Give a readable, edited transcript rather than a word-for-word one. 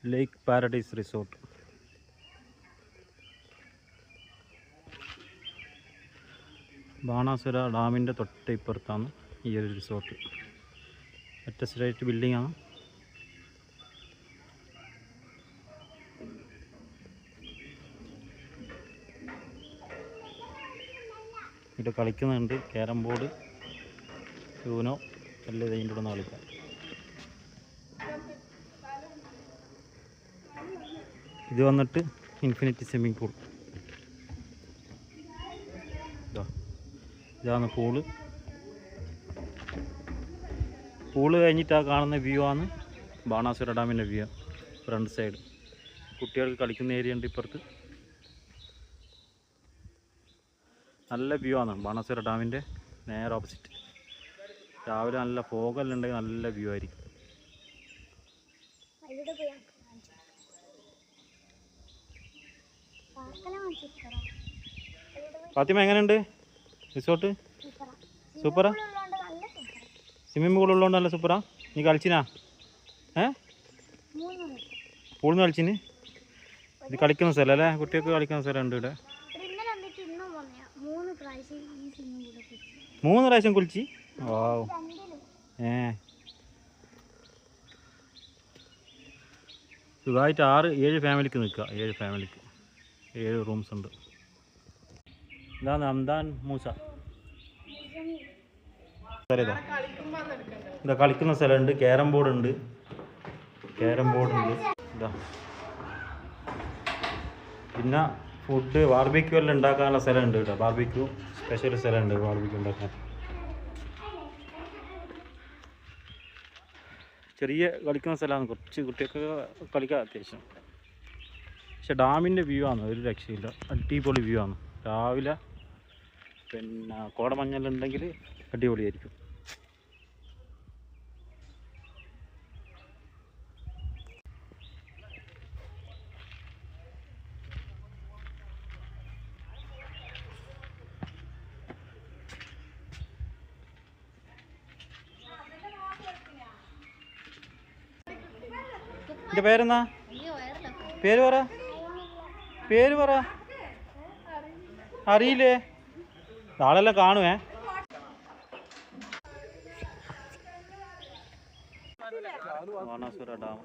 ലേക്ക് paradise resort. Banasura ഡാമിൻ്റെ തൊട്ട് ഇപ്പുറത്താണ് ഈ ഒരു റിസോർട്ട്. അറ്റസ്റ്റേറ്റ് ബിൽഡിംഗ് ആണ്. ഇവിടെ കളിക്കുന്നുണ്ട് ക്യാരം ബോർഡ്, യൂനോ എല്ലാം ഇതിൻ്റെ കൂടെ കളിക്കാം. ഇത് വന്നിട്ട് ഇൻഫിനിറ്റി സ്വിമ്മിംഗ് പൂൾ. ഇതാണ് പൂള്. പൂള് കഴിഞ്ഞിട്ട് ആ കാണുന്ന വ്യൂ ആണ് ബാണാസുര ഡാമിൻ്റെ വ്യൂ. ഫ്രണ്ട് സൈഡ് കുട്ടികൾക്ക് കളിക്കുന്ന ഏരിയ ഉണ്ട് ഇപ്പുറത്ത്. നല്ല വ്യൂ ആണ് ബാണാസുര ഡാമിൻ്റെ നേരെ ഓപ്പോസിറ്റ്. രാവിലെ നല്ല ഫോഗെല്ലാം ഉണ്ടെങ്കിൽ നല്ല വ്യൂ ആയിരിക്കും. ഫാത്തിമ എങ്ങനെയുണ്ട് റിസോർട്ട്? സൂപ്പറാ. സ്വിമ്മിംഗ് പൂൾ ഉള്ളതുകൊണ്ട് നല്ല സൂപ്പറാ. നീ കളിച്ചിനാ? പൂളിന്ന് കളിച്ചിന്? ഇത് കളിക്കുന്ന സ്ഥലം അല്ലേ? കുട്ടികൾക്ക് കളിക്കുന്ന സ്ഥലം ഉണ്ട് ഇവിടെ. 3 പ്രാവശ്യം കുളിച്ച്? വാവ്. സുഖമായിട്ട് 6-7 ഫാമിലിക്ക് നിൽക്കുക. 7 ഫാമിലിക്ക് 7 റൂംസ് ഉണ്ട്. ഇതാണ് അംദാൻ മൂസ. ഇതാ കളിക്കുന്ന സ്ഥലമുണ്ട്. ക്യാരം ബോർഡ് ഉണ്ട്. ഇതാ പിന്നെ ഫുഡ് ബാർബിക്യൂ എല്ലാം ഉണ്ടാക്കാനുള്ള സ്ഥലമുണ്ട് കേട്ടോ. ബാർബിക്യൂ സ്പെഷ്യൽ സ്ഥലമുണ്ട് ബാർബിക്യൂ ഉണ്ടാക്കാൻ. ചെറിയ കളിക്കുന്ന സ്ഥലമാണ്. കുറച്ച് കുട്ടികൾക്ക് കളിക്കാൻ അത്യാവശ്യം. പക്ഷെ ഡാമിൻ്റെ വ്യൂ ആണ്, ഒരു രക്ഷയില്ല. അടിപൊളി വ്യൂ ആണ്. രാവിലെ പിന്നെ കോടമഞ്ഞളുണ്ടെങ്കിൽ അടിപൊളിയായിരിക്കും. എൻ്റെ പേരെന്നാ? പേര് പറ. അറിയില്ലേ? ആളെല്ലാം കാണുവേ. ബാണാസുര ഡാം